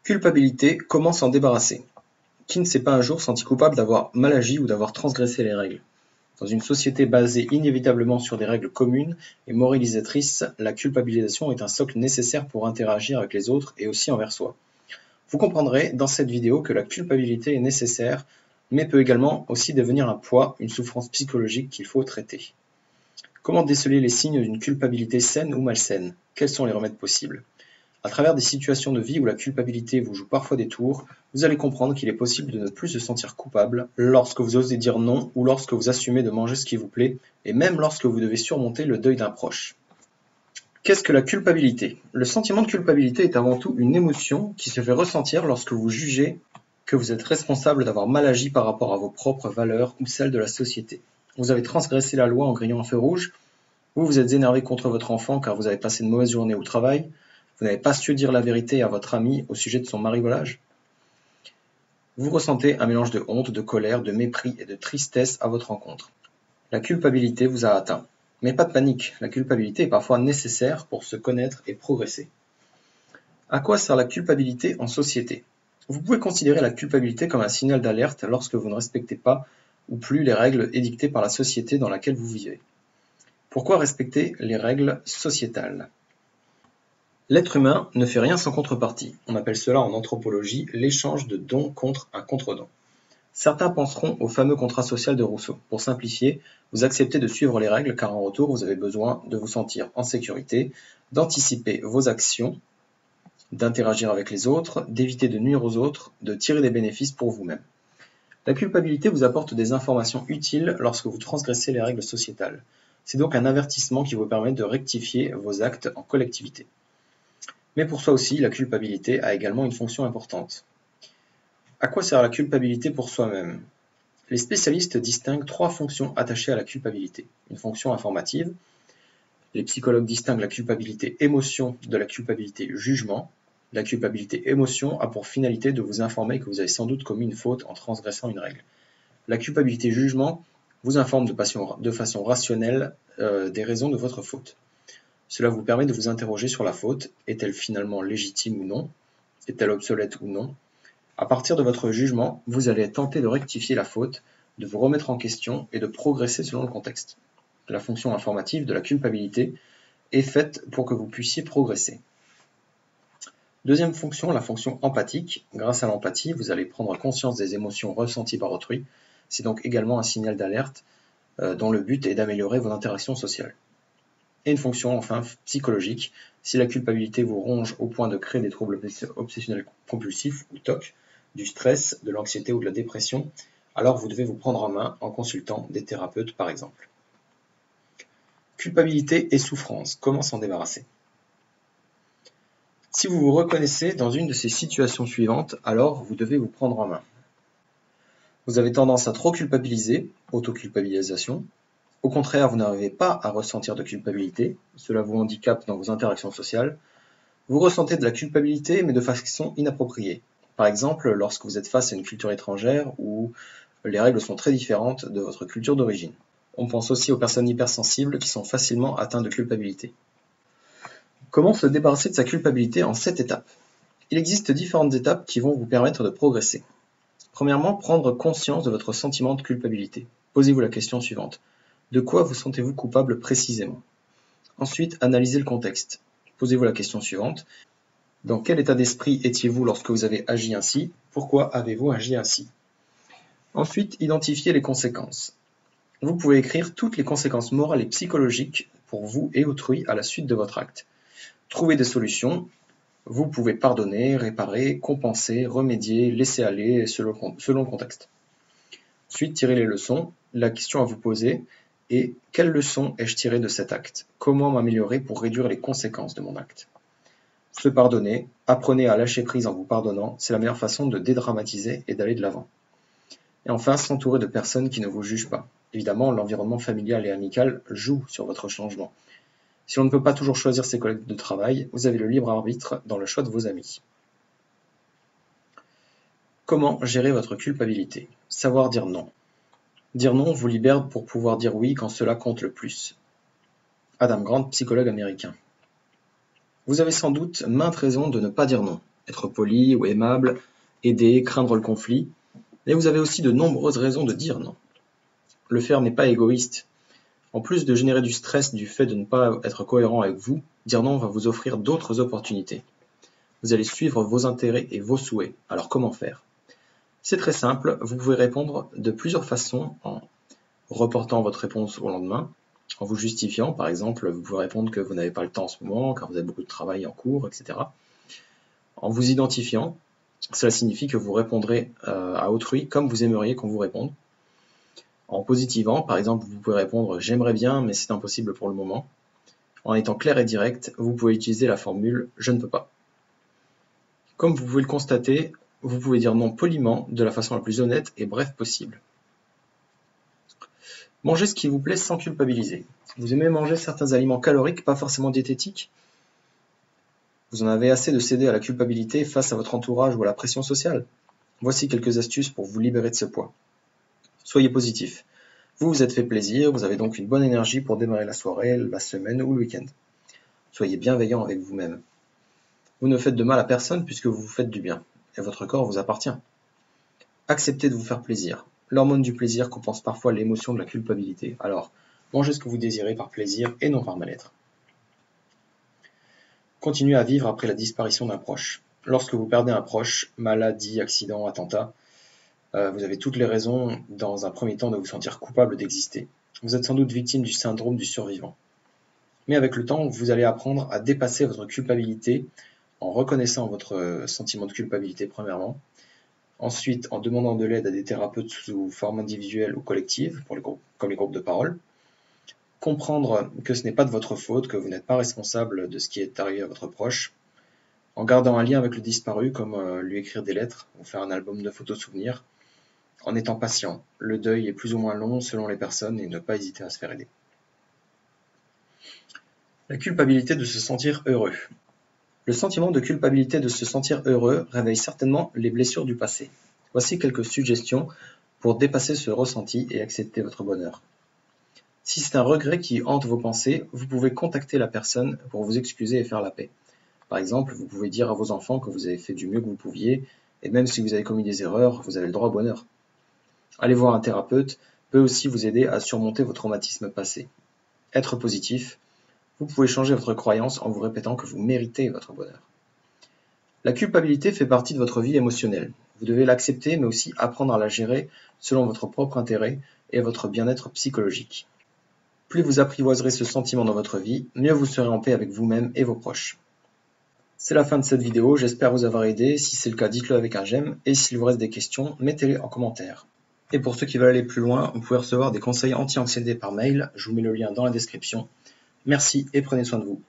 Culpabilité, comment s'en débarrasser? Qui ne s'est pas un jour senti coupable d'avoir mal agi ou d'avoir transgressé les règles? Dans une société basée inévitablement sur des règles communes et moralisatrices, la culpabilisation est un socle nécessaire pour interagir avec les autres et aussi envers soi. Vous comprendrez dans cette vidéo que la culpabilité est nécessaire, mais peut également aussi devenir un poids, une souffrance psychologique qu'il faut traiter. Comment déceler les signes d'une culpabilité saine ou malsaine? Quels sont les remèdes possibles? À travers des situations de vie où la culpabilité vous joue parfois des tours, vous allez comprendre qu'il est possible de ne plus se sentir coupable lorsque vous osez dire non ou lorsque vous assumez de manger ce qui vous plaît, et même lorsque vous devez surmonter le deuil d'un proche. Qu'est-ce que la culpabilité? Le sentiment de culpabilité est avant tout une émotion qui se fait ressentir lorsque vous jugez que vous êtes responsable d'avoir mal agi par rapport à vos propres valeurs ou celles de la société. Vous avez transgressé la loi en grillant un feu rouge, vous vous êtes énervé contre votre enfant car vous avez passé une mauvaise journée au travail, vous n'avez pas su dire la vérité à votre ami au sujet de son marivolage. Vous ressentez un mélange de honte, de colère, de mépris et de tristesse à votre encontre. La culpabilité vous a atteint. Mais pas de panique, la culpabilité est parfois nécessaire pour se connaître et progresser. À quoi sert la culpabilité en société? Vous pouvez considérer la culpabilité comme un signal d'alerte lorsque vous ne respectez pas ou plus les règles édictées par la société dans laquelle vous vivez. Pourquoi respecter les règles sociétales? L'être humain ne fait rien sans contrepartie. On appelle cela en anthropologie l'échange de don contre un contre-don. Certains penseront au fameux contrat social de Rousseau. Pour simplifier, vous acceptez de suivre les règles car en retour vous avez besoin de vous sentir en sécurité, d'anticiper vos actions, d'interagir avec les autres, d'éviter de nuire aux autres, de tirer des bénéfices pour vous-même. La culpabilité vous apporte des informations utiles lorsque vous transgressez les règles sociétales. C'est donc un avertissement qui vous permet de rectifier vos actes en collectivité. Mais pour soi aussi, la culpabilité a également une fonction importante. À quoi sert la culpabilité pour soi-même? Les spécialistes distinguent trois fonctions attachées à la culpabilité. Une fonction informative, les psychologues distinguent la culpabilité émotion de la culpabilité jugement. La culpabilité émotion a pour finalité de vous informer que vous avez sans doute commis une faute en transgressant une règle. La culpabilité jugement vous informe de façon rationnelle des raisons de votre faute. Cela vous permet de vous interroger sur la faute. Est-elle finalement légitime ou non? Est-elle obsolète ou non? À partir de votre jugement, vous allez tenter de rectifier la faute, de vous remettre en question et de progresser selon le contexte. La fonction informative de la culpabilité est faite pour que vous puissiez progresser. Deuxième fonction, la fonction empathique. Grâce à l'empathie, vous allez prendre conscience des émotions ressenties par autrui. C'est donc également un signal d'alerte dont le but est d'améliorer vos interactions sociales. Et une fonction enfin psychologique. Si la culpabilité vous ronge au point de créer des troubles obsessionnels compulsifs ou TOC, du stress, de l'anxiété ou de la dépression, alors vous devez vous prendre en main en consultant des thérapeutes par exemple. Culpabilité et souffrance, comment s'en débarrasser? Si vous vous reconnaissez dans une de ces situations suivantes, alors vous devez vous prendre en main. Vous avez tendance à trop culpabiliser, autoculpabilisation. Au contraire, vous n'arrivez pas à ressentir de culpabilité, cela vous handicape dans vos interactions sociales. Vous ressentez de la culpabilité mais de façon inappropriée. Par exemple, lorsque vous êtes face à une culture étrangère où les règles sont très différentes de votre culture d'origine. On pense aussi aux personnes hypersensibles qui sont facilement atteintes de culpabilité. Comment se débarrasser de sa culpabilité en 7 étapes? Il existe différentes étapes qui vont vous permettre de progresser. Premièrement, prendre conscience de votre sentiment de culpabilité. Posez-vous la question suivante. De quoi vous sentez-vous coupable précisément? Ensuite, analysez le contexte. Posez-vous la question suivante. Dans quel état d'esprit étiez-vous lorsque vous avez agi ainsi? Pourquoi avez-vous agi ainsi? Ensuite, identifiez les conséquences. Vous pouvez écrire toutes les conséquences morales et psychologiques pour vous et autrui à la suite de votre acte. Trouvez des solutions. Vous pouvez pardonner, réparer, compenser, remédier, laisser aller selon le contexte. Ensuite, tirez les leçons. La question à vous poser est: quelle leçon ai-je tirée de cet acte? Comment m'améliorer pour réduire les conséquences de mon acte? Se pardonner, apprenez à lâcher prise en vous pardonnant, c'est la meilleure façon de dédramatiser et d'aller de l'avant. Et enfin, s'entourer de personnes qui ne vous jugent pas. Évidemment, l'environnement familial et amical joue sur votre changement. Si on ne peut pas toujours choisir ses collègues de travail, vous avez le libre arbitre dans le choix de vos amis. Comment gérer votre culpabilité? Savoir dire non. Dire non vous libère pour pouvoir dire oui quand cela compte le plus. Adam Grant, psychologue américain. Vous avez sans doute maintes raisons de ne pas dire non. être poli ou aimable, aider, craindre le conflit, mais vous avez aussi de nombreuses raisons de dire non. Le faire n'est pas égoïste. En plus de générer du stress du fait de ne pas être cohérent avec vous, dire non va vous offrir d'autres opportunités. Vous allez suivre vos intérêts et vos souhaits. Alors comment faire? C'est très simple, vous pouvez répondre de plusieurs façons en reportant votre réponse au lendemain, en vous justifiant, par exemple, vous pouvez répondre que vous n'avez pas le temps en ce moment, car vous avez beaucoup de travail en cours, etc. En vous identifiant, cela signifie que vous répondrez à autrui comme vous aimeriez qu'on vous réponde. En positivant, par exemple, vous pouvez répondre « j'aimerais bien, mais c'est impossible pour le moment ». En étant clair et direct, vous pouvez utiliser la formule « je ne peux pas ». Comme vous pouvez le constater, vous pouvez dire non poliment, de la façon la plus honnête et brève possible. Mangez ce qui vous plaît sans culpabiliser. Vous aimez manger certains aliments caloriques, pas forcément diététiques? Vous en avez assez de céder à la culpabilité face à votre entourage ou à la pression sociale? Voici quelques astuces pour vous libérer de ce poids. Soyez positif. Vous vous êtes fait plaisir, vous avez donc une bonne énergie pour démarrer la soirée, la semaine ou le week-end. Soyez bienveillant avec vous-même. Vous ne faites de mal à personne puisque vous vous faites du bien, et votre corps vous appartient. Acceptez de vous faire plaisir. L'hormone du plaisir compense parfois l'émotion de la culpabilité. Alors, mangez ce que vous désirez par plaisir et non par mal-être. Continuez à vivre après la disparition d'un proche. Lorsque vous perdez un proche, maladie, accident, attentat, vous avez toutes les raisons, dans un premier temps, de vous sentir coupable d'exister. Vous êtes sans doute victime du syndrome du survivant. Mais avec le temps, vous allez apprendre à dépasser votre culpabilité en reconnaissant votre sentiment de culpabilité premièrement, ensuite en demandant de l'aide à des thérapeutes sous forme individuelle ou collective, comme les groupes de parole, comprendre que ce n'est pas de votre faute, que vous n'êtes pas responsable de ce qui est arrivé à votre proche, en gardant un lien avec le disparu, comme lui écrire des lettres ou faire un album de photos souvenirs, en étant patient. Le deuil est plus ou moins long selon les personnes et ne pas hésiter à se faire aider. La culpabilité de se sentir heureux. Le sentiment de culpabilité de se sentir heureux réveille certainement les blessures du passé. Voici quelques suggestions pour dépasser ce ressenti et accepter votre bonheur. Si c'est un regret qui hante vos pensées, vous pouvez contacter la personne pour vous excuser et faire la paix. Par exemple, vous pouvez dire à vos enfants que vous avez fait du mieux que vous pouviez, et même si vous avez commis des erreurs, vous avez le droit au bonheur. Aller voir un thérapeute peut aussi vous aider à surmonter vos traumatismes passés. Être positif. Vous pouvez changer votre croyance en vous répétant que vous méritez votre bonheur. La culpabilité fait partie de votre vie émotionnelle. Vous devez l'accepter, mais aussi apprendre à la gérer selon votre propre intérêt et votre bien-être psychologique. Plus vous apprivoiserez ce sentiment dans votre vie, mieux vous serez en paix avec vous-même et vos proches. C'est la fin de cette vidéo, j'espère vous avoir aidé. Si c'est le cas, dites-le avec un j'aime, et s'il vous reste des questions, mettez-les en commentaire. Et pour ceux qui veulent aller plus loin, vous pouvez recevoir des conseils anti-anxiété par mail, je vous mets le lien dans la description. Merci et prenez soin de vous.